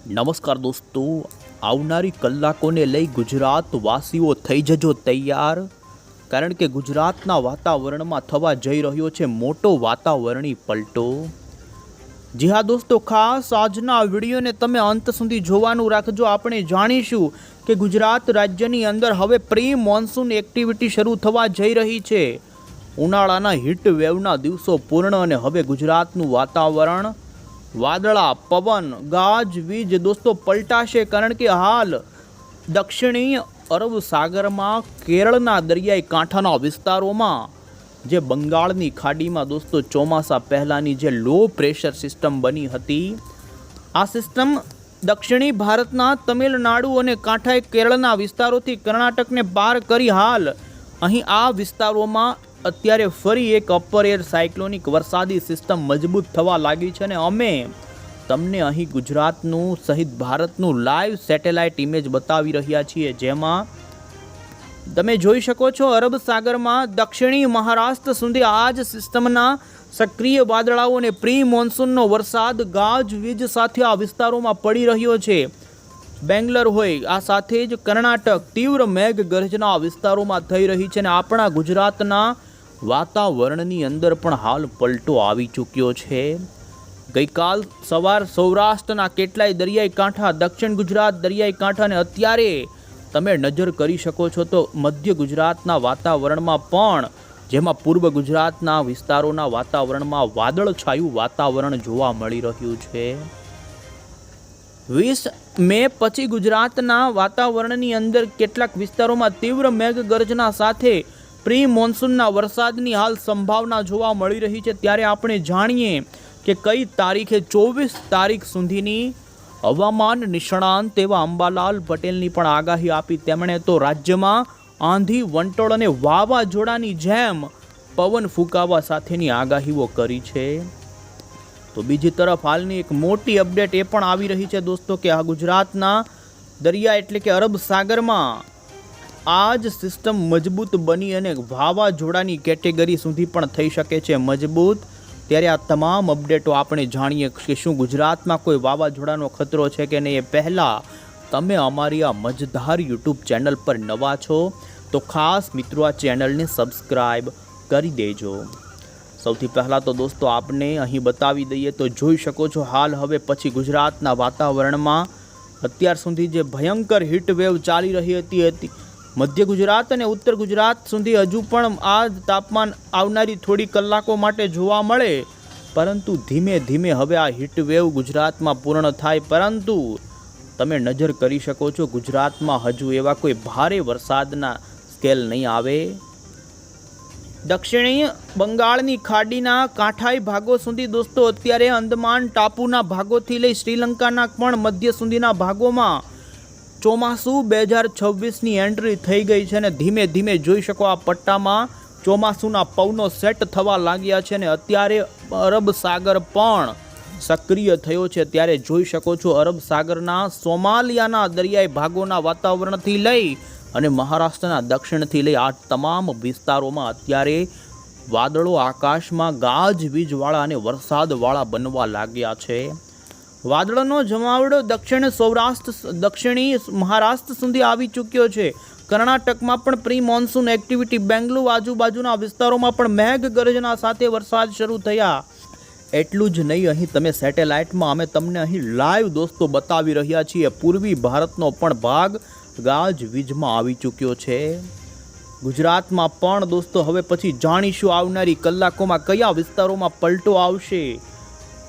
નમસ્કાર દોસ્તો, આવનારી કલાકોને લઈ ગુજરાતવાસીઓ થઈ જજો તૈયાર, કારણ કે ગુજરાતના વાતાવરણમાં થવા જઈ રહ્યો છે મોટો વાતાવરણી પલટો. જી હા દોસ્તો, ખાસ આજના વિડીયોને તમે અંત સુધી જોવાનું રાખજો. આપણે જાણીશું કે ગુજરાત રાજ્યની અંદર હવે પ્રી મોન્સૂન એક્ટિવિટી શરૂ થવા જઈ રહી છે. ઉનાળાના હીટ વેવના દિવસો પૂર્ણ અને હવે ગુજરાતનું વાતાવરણ વાદળા, પવન, ગાજવીજ દોસ્તો પલટાશે, કારણ કે હાલ દક્ષિણી અરબ સાગરમાં કેરળના દરિયાઈ કાંઠાના વિસ્તારોમાં જે બંગાળની ખાડીમાં દોસ્તો ચોમાસા પહેલાંની જે લો પ્રેશર સિસ્ટમ બની હતી, આ સિસ્ટમ દક્ષિણી ભારતના તમિલનાડુ અને કાંઠાએ કેરળના વિસ્તારોથી કર્ણાટકને પાર કરી હાલ અહીં આ વિસ્તારોમાં અત્યારે ફરી એક અપર એર સાયક્લોનિક વરસાદી સિસ્ટમ મજબૂત થવા લાગી છે. અને અમે તમને અહીં ગુજરાતનું સહિત ભારતનું લાઈવ સેટેલાઇટ ઇમેજ બતાવી રહ્યા છીએ, જેમાં તમે જોઈ શકો છો અરબ સાગરમાં દક્ષિણી મહારાષ્ટ્ર સુધી આ જ સિસ્ટમના સક્રિય વાદળાઓ અને પ્રી મોન્સૂનનો વરસાદ ગાજવીજ સાથે આ વિસ્તારોમાં પડી રહ્યો છે. બેંગ્લોર હોય, આ સાથે જ કર્ણાટક તીવ્ર મેઘ ગર્જના વિસ્તારોમાં થઈ રહી છે અને આપણા ગુજરાતના વાતાવરણની અંદર પણ હાલ પલટો આવી ચૂક્યો છે. ગઈકાલ સવાર સૌરાષ્ટ્રના કેટલાય દરિયાઈ કાંઠા, દક્ષિણ ગુજરાત દરિયાઈ કાંઠા અને અત્યારે તમે નજર કરી શકો છો તો મધ્ય ગુજરાતના વાતાવરણમાં પણ, જેમાં પૂર્વ ગુજરાતના વિસ્તારોના વાતાવરણમાં વાદળછાયું વાતાવરણ જોવા મળી રહ્યું છે. 20 મે પછી ગુજરાતના વાતાવરણની અંદર કેટલાક વિસ્તારોમાં તીવ્ર મેઘગર્જના સાથે પ્રી મોન્સૂનના વરસાદની હાલ સંભાવના જોવા મળી રહી છે. ત્યારે આપણે જાણીએ કે કઈ તારીખે 24 તારીખ સુધીની હવામાન નિષ્ણાંત એવા અંબાલાલ પટેલની પણ આગાહી આપી. તેમણે તો રાજ્યમાં આંધી, વંટોળ અને વાવાઝોડાની જેમ પવન ફૂંકાવા સાથેની આગાહીઓ કરી છે. તો બીજી તરફ હાલની એક મોટી અપડેટ એ પણ આવી રહી છે દોસ્તો કે આ ગુજરાતના દરિયા એટલે કે અરબ સાગરમાં આ જ સિસ્ટમ મજબૂત બની અને વાવાઝોડાની કેટેગરી સુધી પણ થઈ શકે છે મજબૂત. ત્યારે આ તમામ અપડેટો આપણે જાણીએ કે શું ગુજરાતમાં કોઈ વાવાઝોડાનો ખતરો છે કે નહીં. એ પહેલાં તમે અમારી આ મજધાર યુટ્યુબ ચેનલ પર નવા છો તો ખાસ મિત્રો આ ચેનલને સબસ્ક્રાઈબ કરી દેજો. સૌથી પહેલાં તો દોસ્તો આપને અહીં બતાવી દઈએ તો જોઈ શકો છો હાલ હવે પછી ગુજરાતના વાતાવરણમાં અત્યાર સુધી જે ભયંકર હીટ વેવ ચાલી રહી હતી મધ્ય ગુજરાત અને ઉત્તર ગુજરાત સુધી હજુ પણ આ તાપમાન આવનારી થોડી કલાકો માટે જોવા મળે, પરંતુ ધીમે ધીમે હવે આ હીટ વેવ ગુજરાતમાં પૂર્ણ થાય. પરંતુ તમે નજર કરી શકો છો ગુજરાતમાં હજુ એવા કોઈ ભારે વરસાદના સ્કેલ નહીં આવે. દક્ષિણી બંગાળની ખાડીના કાંઠાઈ ભાગો સુધી દોસ્તો અત્યારે અંદમાન ટાપુના ભાગોથી લઈ શ્રીલંકાના પણ મધ્ય સુધીના ભાગોમાં ચોમાસું 2026ની એન્ટ્રી થઈ ગઈ છે અને ધીમે ધીમે જોઈ શકો આ પટ્ટામાં ચોમાસુના પવનો સેટ થવા લાગ્યા છે અને અત્યારે અરબ સાગર પણ સક્રિય થયો છે. ત્યારે જોઈ શકો છો અરબ સાગરના સોમાલિયાના દરિયાઈ ભાગોના વાતાવરણથી લઈ અને મહારાષ્ટ્રના દક્ષિણથી લઈ આ તમામ વિસ્તારોમાં અત્યારે વાદળો આકાશમાં ગાજવીજવાળા અને વરસાદવાળા બનવા લાગ્યા છે. વાદળનો જમાવડો દક્ષિણ સૌરાષ્ટ્ર, દક્ષિણી મહારાષ્ટ્ર સુધી આવી ચૂક્યો છે. કર્ણાટકમાં પણ પ્રી મોન્સૂન એક્ટિવિટી, બેંગ્લોર આજુબાજુના વિસ્તારોમાં પણ મેઘ ગર્જના સાથે વરસાદ શરૂ થયા. એટલું જ નહીં, અહીં તમે સેટેલાઇટમાં અમે તમને અહીં લાઈવ દોસ્તો બતાવી રહ્યા છીએ પૂર્વી ભારતનો પણ ભાગ ગાજવીજમાં આવી ચૂક્યો છે. ગુજરાતમાં પણ દોસ્તો હવે પછી જાણીશું આવનારી કલાકોમાં કયા વિસ્તારોમાં પલટો આવશે.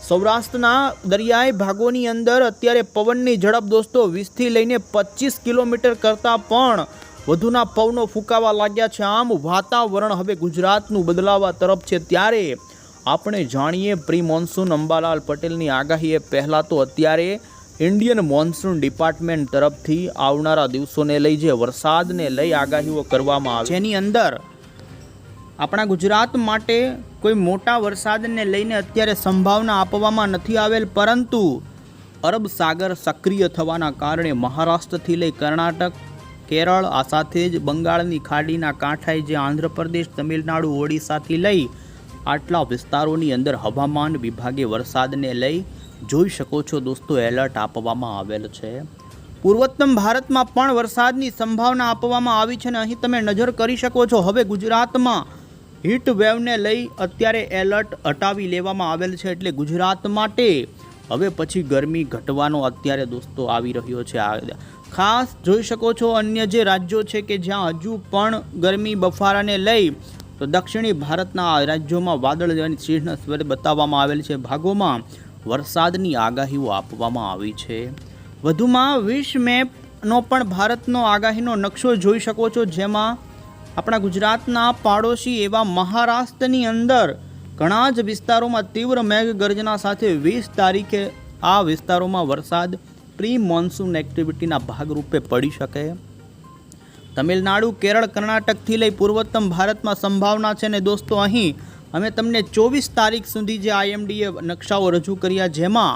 સૌરાષ્ટ્રના દરિયાઈ ભાગોની અંદર અત્યારે પવનની ઝડપ દોસ્તો 20થી લઈને 25 કિલોમીટર કરતાં પણ વધુના પવનો ફૂંકાવા લાગ્યા છે. આમ વાતાવરણ હવે ગુજરાતનું બદલાવા તરફ છે. ત્યારે આપણે જાણીએ પ્રી મોન્સૂન અંબાલાલ પટેલની આગાહી. એ પહેલાં તો અત્યારે ઇન્ડિયન મોન્સૂન ડિપાર્ટમેન્ટ તરફથી આવનારા દિવસોને લઈ જે વરસાદને લઈ આગાહીઓ કરવામાં આવે, જેની અંદર આપણા ગુજરાત માટે કોઈ મોટા વરસાદને લઈને અત્યારે સંભાવના આપવામાં નથી આવેલ, પરંતુ અરબ સાગર સક્રિય થવાના કારણે મહારાષ્ટ્રથી લઈ કર્ણાટક, કેરળ, આ સાથે જ બંગાળની ખાડીના કાંઠાએ જે આંધ્રપ્રદેશ, તમિલનાડુ, ઓડિશાથી લઈ આટલા વિસ્તારોની અંદર હવામાન વિભાગે વરસાદને લઈ જોઈ શકો છો દોસ્તો એલર્ટ આપવામાં આવેલ છે। પૂર્વોત્તર ભારતમાં પણ વરસાદની સંભાવના આપવામાં આવી છે અને અહીં તમે નજર કરી શકો છો હવે ગુજરાતમાં હીટ વેવને લઈ અત્યારે એલર્ટ હટાવી લેવામાં આવેલ છે, એટલે ગુજરાત માટે હવે પછી ગરમી ઘટવાનો અત્યારે દોસ્તો આવી રહ્યો છે। ખાસ જોઈ શકો છો અન્ય જે રાજ્યો છે કે જ્યાં હજુ પણ ગરમી બફારાને લઈ તો દક્ષિણી ભારતના રાજ્યોમાં વાદળ જવાની ચિહ્ન સ્વરે બતાવવામાં આવેલ છે, ભાગોમાં વરસાદની આગાહીઓ આપવામાં આવી છે। વધુમાં 20 મેનો પણ ભારતનો આગાહીનો નકશો જોઈ શકો છો, જેમાં આપણા ગુજરાતના પાડોશી એવા મહારાષ્ટ્રની અંદર ઘણા જ વિસ્તારોમાં તીવ્ર મેઘગર્જના સાથે 20 તારીખે આ વિસ્તારોમાં વરસાદ પ્રી મોન્સૂન એક્ટિવિટીના ભાગરૂપે પડી શકે। તમિલનાડુ, કેરળ, કર્ણાટકથી લઈ પૂર્વોત્તર ભારતમાં સંભાવના છે ને દોસ્તો અહીં અમે તમને 24 તારીખ સુધી જે આઈએમડીએ નકશાઓ રજૂ કર્યા, જેમાં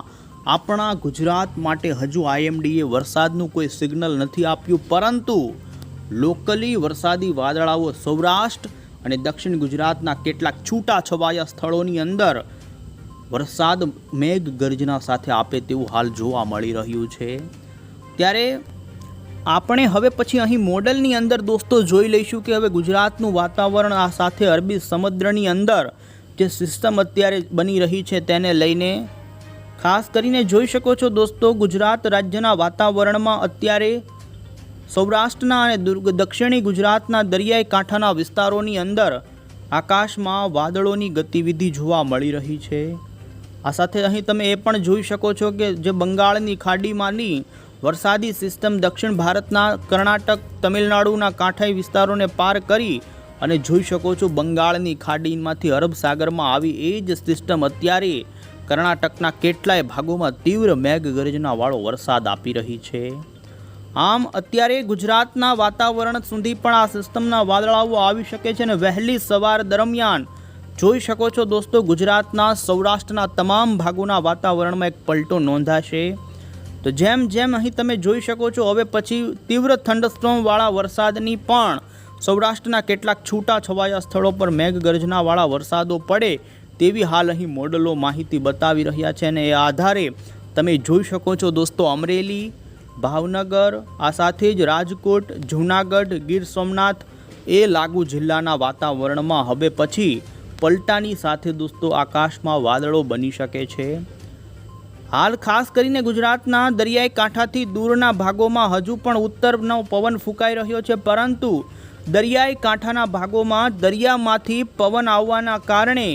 આપણા ગુજરાત માટે હજુ આઈએમડીએ વરસાદનું કોઈ સિગ્નલ નથી આપ્યું, પરંતુ લોકલી વરસાદી વાદળાઓ સૌરાષ્ટ્ર અને દક્ષિણ ગુજરાતના કેટલાક છૂટાછવાયા સ્થળોની અંદર વરસાદ મેઘ ગર્જના સાથે આપે તેવું હાલ જોવા મળી રહ્યું છે। ત્યારે આપણે હવે પછી અહીં મોડલની અંદર દોસ્તો જોઈ લઈશું કે હવે ગુજરાતનું વાતાવરણ આ સાથે અરબી સમુદ્રની અંદર જે સિસ્ટમ અત્યારે બની રહી છે તેને લઈને ખાસ કરીને જોઈ શકો છો દોસ્તો ગુજરાત રાજ્યના વાતાવરણમાં અત્યારે સૌરાષ્ટ્રના અને દક્ષિણી ગુજરાતના દરિયાઈ કાંઠાના વિસ્તારોની અંદર આકાશમાં વાદળોની ગતિવિધિ જોવા મળી રહી છે। આ સાથે અહીં તમે એ પણ જોઈ શકો છો કે જે બંગાળની ખાડીમાંની વરસાદી સિસ્ટમ દક્ષિણ ભારતના કર્ણાટક, તમિલનાડુના કાંઠાઈ વિસ્તારોને પાર કરી અને જોઈ શકો છો બંગાળની ખાડીમાંથી અરબ સાગરમાં આવી એ જ સિસ્ટમ અત્યારે કર્ણાટકના કેટલાય ભાગોમાં તીવ્ર મેઘગર્જનાવાળો વરસાદ આપી રહી છે। આમ અત્યારે ગુજરાતના વાતાવરણ સુધી પણ આ સિસ્ટમના વાદળાઓ આવી શકે છે અને વહેલી સવાર દરમિયાન જોઈ શકો છો દોસ્તો ગુજરાતના સૌરાષ્ટ્રના તમામ ભાગોના વાતાવરણમાં એક પલટો નોંધાશે। તો જેમ જેમ અહીં તમે જોઈ શકો છો હવે પછી તીવ્ર થંડરસ્ટોર્મવાળા વરસાદની પણ સૌરાષ્ટ્રના કેટલાક છૂટા છવાયા સ્થળો પર મેઘગર્જનાવાળા વરસાદો પડે તેવી હાલ અહીં મોડલો માહિતી બતાવી રહ્યા છે અને એ આધારે તમે જોઈ શકો છો દોસ્તો અમરેલી, ભાવનગર, આ સાથે જ રાજકોટ, જૂનાગઢ, ગીર સોમનાથ એ લાગુ જિલ્લાના વાતાવરણમાં હવે પછી પલટાની સાથે દોસ્તો આકાશમાં વાદળો બની શકે છે। હાલ ખાસ કરીને ગુજરાતના દરિયાઈ કાંઠાથી દૂરના ભાગોમાં હજુ પણ ઉત્તરનો પવન ફૂંકાઈ રહ્યો છે, પરંતુ દરિયાઈ કાંઠાના ભાગોમાં દરિયામાંથી પવન આવવાના કારણે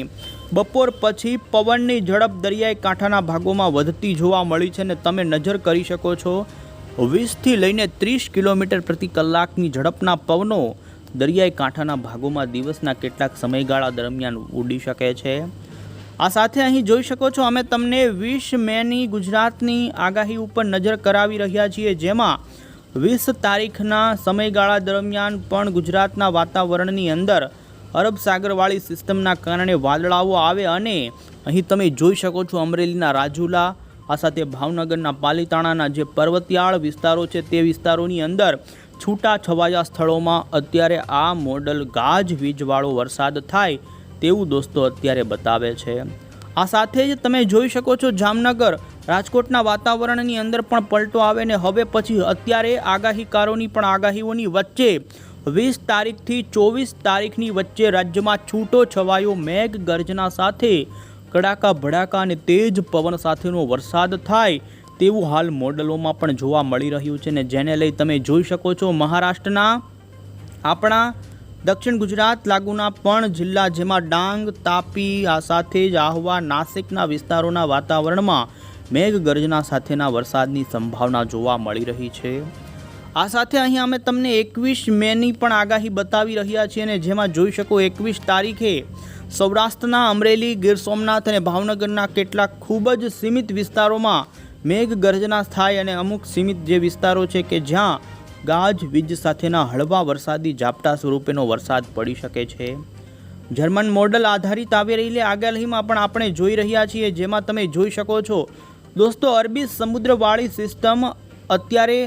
બપોર પછી પવનની ઝડપ દરિયાઈ કાંઠાના ભાગોમાં વધતી જોવા મળી છે અને તમે નજર કરી શકો છો 20થી લઈને 30 કિલોમીટર પ્રતિ કલાકની ઝડપના પવનો દરિયાઈ કાંઠાના ભાગોમાં દિવસના કેટલાક સમયગાળા દરમિયાન ઉડી શકે છે। આ સાથે અહીં જોઈ શકો છો અમે તમને 20 મેની ગુજરાતની આગાહી ઉપર નજર કરાવી રહ્યા છીએ, જેમાં 20 તારીખના સમયગાળા દરમિયાન પણ ગુજરાતના વાતાવરણની અંદર અરબ સાગરવાળી સિસ્ટમના કારણે વાદળાઓ આવે અને અહીં તમે જોઈ શકો છો અમરેલીના રાજુલા, આ સાથે ભાવનગરના પાલીતાણાના જે પર્વતિયાળ વિસ્તારો છે તે વિસ્તારોની અંદર છૂટા છવાયા સ્થળોમાં અત્યારે આ મોડલ ગાજવીજવાળો વરસાદ થાય તેવું દોસ્તો અત્યારે બતાવે છે। આ સાથે જ તમે જોઈ શકો છો જામનગર, રાજકોટના વાતાવરણની અંદર પણ પલટો આવે ને હવે પછી અત્યારે આગાહીકારોની પણ આગાહીઓની વચ્ચે 20 તારીખથી 24 તારીખની વચ્ચે રાજ્યમાં છૂટો છવાયો મેઘ ગર્જના સાથે કડાકા ભડાકા અને તેજ પવન સાથેનો વરસાદ થાય તેવું હાલ મોડલોમાં પણ જોવા મળી રહ્યું છે ને જેને લઈ તમે જોઈ શકો છો મહારાષ્ટ્રના આપણા દક્ષિણ ગુજરાત લાગુના પણ જિલ્લા જેમાં ડાંગ, તાપી, આ સાથે જ આહવા, નાસિકના વિસ્તારોના વાતાવરણમાં મેઘગર્જના સાથેના વરસાદની સંભાવના જોવા મળી રહી છે। આ સાથે અહીં અમે તમને 21 મેની પણ આગાહી બતાવી રહ્યા છીએ અને જેમાં જોઈ શકો 21 તારીખે સૌરાષ્ટ્રના અમરેલી, ગીર સોમનાથ અને ભાવનગરના કેટલાક ખૂબ જ સીમિત વિસ્તારોમાં મેઘગર્જના થાય અને અમુક સીમિત જે વિસ્તારો છે કે જ્યાં ગાજવીજ સાથેના હળવા વરસાદી ઝાપટા સ્વરૂપેનો વરસાદ પડી શકે છે। જર્મન મોડલ આધારિત આવી રહેલી આગાહીમાં પણ આપણે જોઈ રહ્યા છીએ, જેમાં તમે જોઈ શકો છો દોસ્તો અરબી સમુદ્રવાળી સિસ્ટમ અત્યારે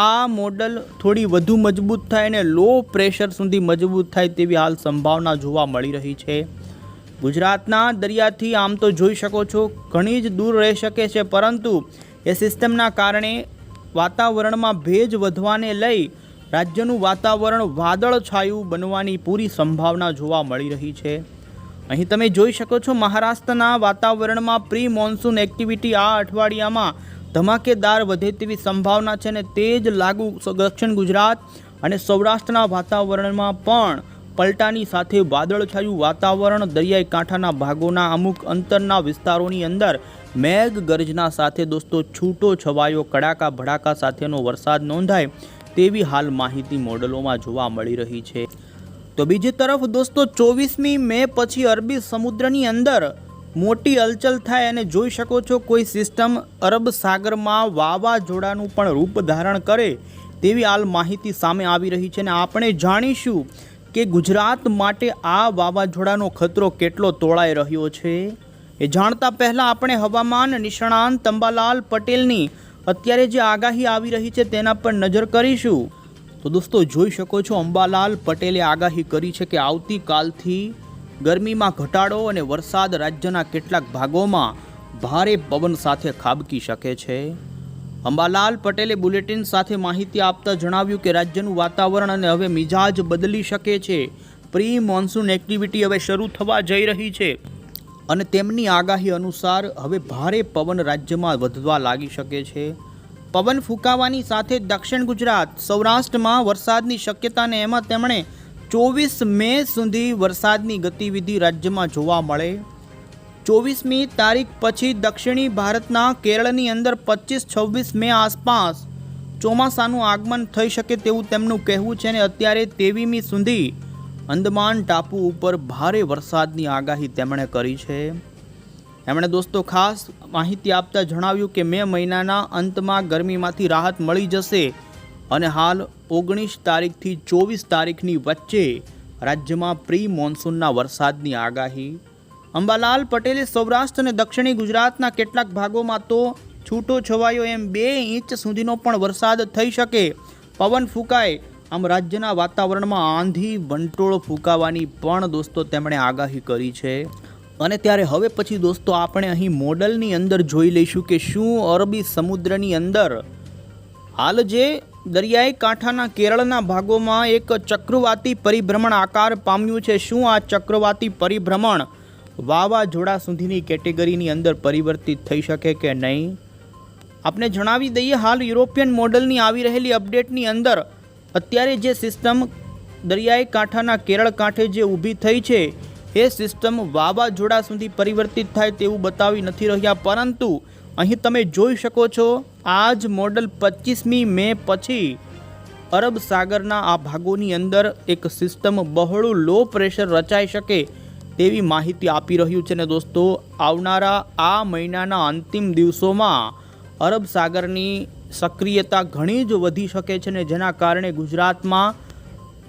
આ મોડલ થોડી વધુ મજબૂત થાય અને લો પ્રેશર સુધી મજબૂત થાય તેવી હાલ સંભાવના જોવા મળી રહી છે। ગુજરાતના દરિયાથી આમ તો જોઈ શકો છો ઘણી જ દૂર રહી શકે છે, પરંતુ એ સિસ્ટમના કારણે વાતાવરણમાં ભેજ વધવાને લઈ રાજ્યનું વાતાવરણ વાદળછાયું બનવાની પૂરી સંભાવના જોવા મળી રહી છે. અહીં તમે જોઈ શકો છો મહારાષ્ટ્રના વાતાવરણમાં પ્રી મોન્સૂન એક્ટિવિટી આ અઠવાડિયામાં ધમાકેદાર વધે તેવી સંભાવના છે, અને તે જ લાગુ દક્ષિણ ગુજરાત અને સૌરાષ્ટ્રના વાતાવરણમાં પણ પલટાની સાથે વાદળછાયું વાતાવરણ, દરિયાઈ કાંઠાના ભાગોના અમુક અંતરના વિસ્તારોની અંદર મેઘ ગર્જના સાથે દોસ્તો છૂટો છવાયો કડાકા ભડાકા સાથેનો વરસાદ નોંધાય તેવી હાલ માહિતી મોડલોમાં જોવા મળી રહી છે. તો બીજી તરફ દોસ્તો 24મી મે પછી અરબી સમુદ્રની અંદર મોટી હલચલ થાય અને જોઈ શકો છો કોઈ સિસ્ટમ અરબ સાગરમાં વાવાઝોડાનું પણ રૂપ ધારણ કરે તેવી હાલ માહિતી સામે આવી રહી છે, અને આપણે જાણીશું કે ગુજરાત માટે આ વાવાઝોડાનો ખતરો કેટલો તોળાઈ રહ્યો છે. એ જાણતા પહેલાં આપણે હવામાન નિષ્ણાંત અંબાલાલ પટેલની અત્યારે જે આગાહી આવી રહી છે તેના પર નજર કરીશું. તો દોસ્તો જોઈ શકો છો અંબાલાલ પટેલે આગાહી કરી છે કે આવતીકાલથી ગરમીમાં ઘટાડો અને વરસાદ રાજ્યના કેટલાક ભાગોમાં ભારે પવન સાથે ખાબકી શકે છે. અંબાલાલ પટેલે બુલેટિન સાથે માહિતી આપતા જણાવ્યું કે રાજ્યનું વાતાવરણ અને હવે મિજાજ બદલી શકે છે. પ્રી મોન્સૂન એક્ટિવિટી હવે શરૂ થવા જઈ રહી છે, અને તેમની આગાહી અનુસાર હવે ભારે પવન રાજ્યમાં વધવા લાગી શકે છે. પવન ફૂંકાવાની સાથે દક્ષિણ ગુજરાત, સૌરાષ્ટ્રમાં વરસાદની શક્યતાને એમાં તેમણે 24 મે સુધી વરસાદની ગતિવિધિ રાજ્યમાં જોવા મળે. 24મી તારીખ પછી દક્ષિણી ભારતના કેરળની અંદર 25-26 મે આસપાસ ચોમાસાનું આગમન થઈ શકે તેવું તેમનું કહેવું છે, અને અત્યારે 23મી સુધી અંદમાન ટાપુ ઉપર ભારે વરસાદની આગાહી તેમણે કરી છે. એમણે દોસ્તો ખાસ માહિતી આપતા જણાવ્યું કે મે મહિનાના અંતમાં ગરમીમાંથી રાહત મળી જશે, અને હાલ 19 તારીખથી 24 તારીખની વચ્ચે રાજ્યમાં પ્રી મોન્સૂનના વરસાદની આગાહી. અંબાલાલ પટેલે સૌરાષ્ટ્ર અને દક્ષિણી ગુજરાતના કેટલાક ભાગોમાં તો છૂટો છવાયો એમ 2 ઇંચ સુધીનો પણ વરસાદ થઈ શકે, પવન ફૂંકાય, આમ રાજ્યના વાતાવરણમાં આંધી વંટોળ ફૂંકાવાની પણ દોસ્તો તેમણે આગાહી કરી છે. અને ત્યારે હવે પછી દોસ્તો આપણે અહીં મોડલની અંદર જોઈ લઈશું કે શું અરબી સમુદ્રની અંદર હાલ જે દરિયાઈ કાંઠાના કેરળના ભાગોમાં એક ચક્રવાતી પરિભ્રમણ આકાર પામ્યું છે, શું આ ચક્રવાતી પરિભ્રમણ વાવાઝોડા સુધીની કેટેગરીની અંદર પરિવર્તિત થઈ શકે કે નહીં. આપણે જણાવી દઈએ હાલ યુરોપિયન મોડલની આવી રહેલી અપડેટની અંદર અત્યારે જે સિસ્ટમ દરિયાઈ કાંઠાના કેરળ કાંઠે જે ઊભી થઈ છે એ સિસ્ટમ વાવાઝોડા સુધી પરિવર્તિત થાય તેવું બતાવી નથી રહ્યા, પરંતુ અહીં તમે જોઈ શકો છો આ જ મોડલ 25મી મે પછી અરબ સાગરના આ ભાગોની અંદર એક સિસ્ટમ બહોળું લો પ્રેશર રચાઈ શકે તેવી માહિતી આપી રહ્યું છે. ને દોસ્તો આવનારા આ મહિનાના અંતિમ દિવસોમાં અરબ સાગરની સક્રિયતા ઘણી જ વધી શકે છે, ને જેના કારણે ગુજરાતમાં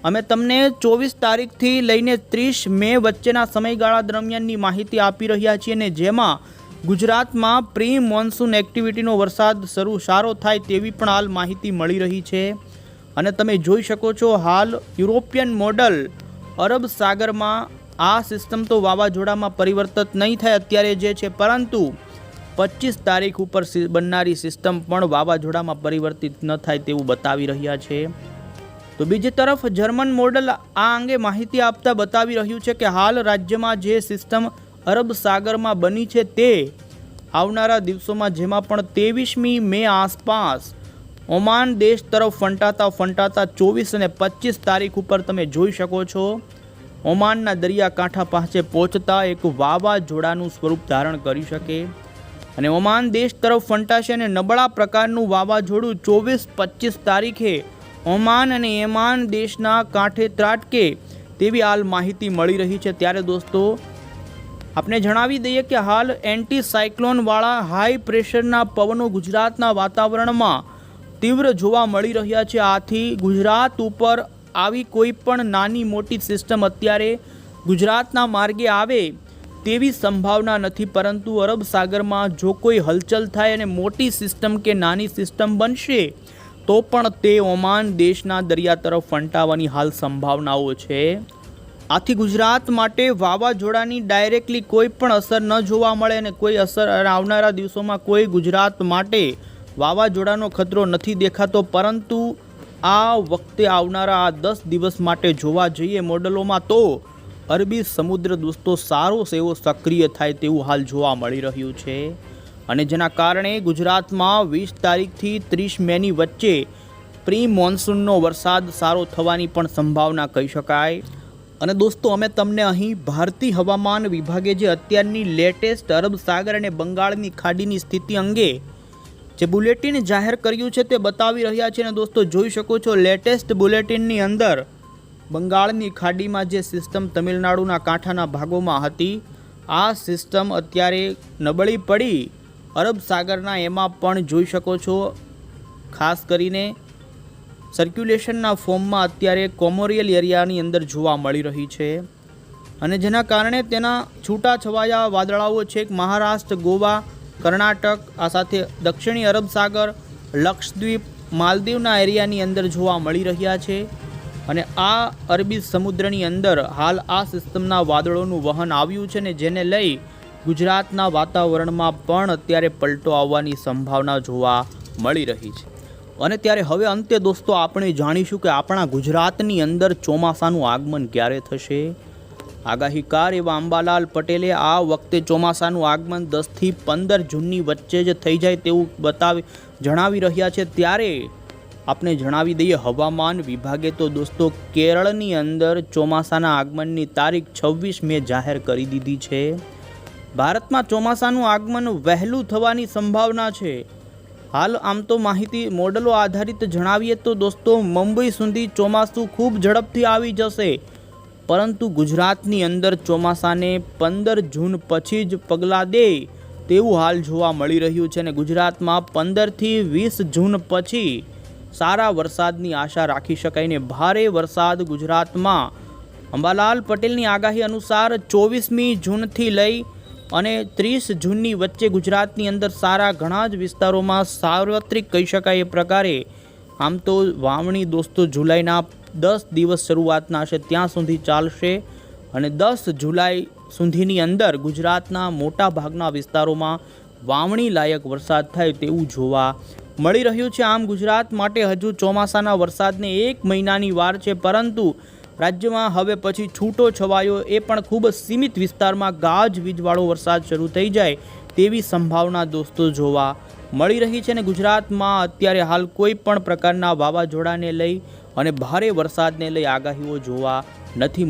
અમે તમને 24 તારીખથી લઈને 30 મે વચ્ચેના સમયગાળા દરમિયાનની માહિતી આપી રહ્યા છીએ, ને જેમાં ગુજરાતમાં પ્રી મોન્સૂન એક્ટિવિટીનો વરસાદ સારો થાય તેવી પણ હાલ માહિતી મળી રહી છે. અને તમે જોઈ શકો છો હાલ યુરોપિયન મોડલ અરબ સાગરમાં આ સિસ્ટમ તો વાવાઝોડામાં પરિવર્તિત નહીં થાય અત્યારે જે છે, પરંતુ 25 તારીખ ઉપર બનનારી સિસ્ટમ પણ વાવાઝોડામાં પરિવર્તિત ન થાય તેવું બતાવી રહ્યા છે. તો બીજી તરફ જર્મન મોડલ આ અંગે માહિતી આપતા બતાવી રહ્યું છે કે હાલ રાજ્યમાં જે સિસ્ટમ અરબ સાગરમાં બની છે તે આવનારા દિવસોમાં, જેમાં પણ 23મી મે આસપાસ ઓમાન દેશ તરફ ફંટાતા 24 અને 25 તારીખ ઉપર તમે જોઈ શકો છો ઓમાનના દરિયાકાંઠા પાસે પહોંચતા એક વાવાઝોડાનું સ્વરૂપ ધારણ કરી શકે, અને ઓમાન દેશ તરફ ફંટાશે અને નબળા પ્રકારનું વાવાઝોડું 24-25 તારીખે ઓમાન અને યમાન દેશના કાંઠે ત્રાટકે તેવી હાલ માહિતી મળી રહી છે. ત્યારે દોસ્તો આપણે જણાવી દઈએ કે હાલ એન્ટી સાયક્લોનવાળા હાઈ પ્રેશરના પવનો ગુજરાતના વાતાવરણમાં તીવ્ર જોવા મળી રહ્યા છે. આથી ગુજરાત ઉપર આવી કોઈ પણ નાની મોટી સિસ્ટમ અત્યારે ગુજરાતના માર્ગે આવે તેવી સંભાવના નથી, પરંતુ અરબ સાગરમાં જો કોઈ હલચલ થાય અને મોટી સિસ્ટમ કે નાની સિસ્ટમ બનશે તો પણ તે ઓમાન દેશના દરિયા તરફ ફંટાવાની હાલ સંભાવનાઓ છે. આથી ગુજરાત માટે વાવાઝોડાની ડાયરેક્ટલી કોઈ પણ અસર ન જોવા મળે અને કોઈ અસર આવનારા દિવસોમાં કોઈ ગુજરાત માટે વાવાઝોડાનો ખતરો નથી દેખાતો, પરંતુ આ વખતે આવનારા આ 10 દિવસ માટે જોવા જઈએ મોડલોમાં તો અરબી સમુદ્ર દોસ્તો સારો સેવો સક્રિય થાય તેવું હાલ જોવા મળી રહ્યું છે અને જેના કારણે ગુજરાતમાં 20 તારીખથી 30 મેની વચ્ચે પ્રી મોન્સૂનનો વરસાદ સારો થવાની પણ સંભાવના કહી શકાય। અને દોસ્તો અમે તમને અહીં ભારતીય હવામાન વિભાગે જે અત્યારની લેટેસ્ટ અરબ સાગર અને બંગાળની ખાડીની સ્થિતિ અંગે જે બુલેટિન જાહેર કર્યું છે તે બતાવી રહ્યા છે। અને દોસ્તો જોઈ શકો છો લેટેસ્ટ બુલેટિનની અંદર બંગાળની ખાડીમાં જે સિસ્ટમ તમિલનાડુના કાંઠાના ભાગોમાં હતી, આ સિસ્ટમ અત્યારે નબળી પડી અરબ સાગરના એમાં પણ જોઈ શકો છો ખાસ કરીને સર્ક્યુલેશનના ફોર્મમાં અત્યારે કોમોરિયલ એરિયાની અંદર જોવા મળી રહી છે અને જેના કારણે તેના છૂટાછવાયા વાદળાઓ છેક મહારાષ્ટ્ર, ગોવા, કર્ણાટક, આ સાથે દક્ષિણી અરબ સાગર, લક્ષદ્વીપ, માલદીવના એરિયાની અંદર જોવા મળી રહ્યા છે અને આ અરબી સમુદ્રની અંદર હાલ આ સિસ્ટમના વાદળોનું વહન આવ્યું છે ને જેને લઈ ગુજરાતના વાતાવરણમાં પણ અત્યારે પલટો આવવાની સંભાવના જોવા મળી રહી છે। અને ત્યારે હવે અંતે દોસ્તો આપણે જાણીશું કે આપણા ગુજરાતની અંદર ચોમાસાનું આગમન ક્યારે થશે। આગાહીકાર એવા અંબાલાલ પટેલે આ વખતે ચોમાસાનું આગમન 10 થી 15 જૂનની વચ્ચે જ થઈ જાય તેવું જણાવી રહ્યા છે। ત્યારે આપણે જણાવી દઈએ હવામાન વિભાગે તો દોસ્તો કેરળની અંદર ચોમાસાના આગમનની તારીખ 26 મે જાહેર કરી દીધી છે। ભારતમાં ચોમાસાનું આગમન વહેલું થવાની સંભાવના છે। હાલ આમ તો માહિતી મોડલો આધારિત જણાવીએ તો દોસ્તો મુંબઈ સુધી ચોમાસું ખૂબ ઝડપથી આવી જશે, પરંતુ ગુજરાતની અંદર ચોમાસાને 15 જૂન પછી જ પગલાં દે તેવું હાલ જોવા મળી રહ્યું છે અને ગુજરાતમાં 15 થી 20 જૂન પછી સારા વરસાદની આશા રાખી શકાય ને ભારે વરસાદ ગુજરાતમાં અંબાલાલ પટેલની આગાહી અનુસાર 24મી જૂનથી લઈ અને 30 જૂનની વચ્ચે ગુજરાતની અંદર સારા ઘણા જ વિસ્તારોમાં સાર્વત્રિક કહી શકાય એ પ્રકારે આમ તો વાવણી દોસ્તો જુલાઈના 10 દિવસ શરૂઆતના છે ત્યાં સુધી ચાલશે અને 10 જુલાઈ સુધીની અંદર ગુજરાતના મોટા ભાગના વિસ્તારોમાં વાવણી લાયક વરસાદ થાય તેવું જોવા મળી રહ્યું છે। આમ ગુજરાત માટે હજુ ચોમાસાના વરસાદને 1 મહિનાની વાર છે, પરંતુ રાજ્યમાં હવે પછી છૂટો છવાયો એ પણ ખૂબ સીમિત વિસ્તારમાં ગાજવીજવાળો વરસાદ શરૂ થઈ જાય તેવી સંભાવના દોસ્તો જોવા મળી રહી છે અને ગુજરાતમાં અત્યારે હાલ કોઈ પણ પ્રકારના વાવાઝોડાને લઈ અને ભારે વરસાદને લઈ આગાહીઓ જોવા નથી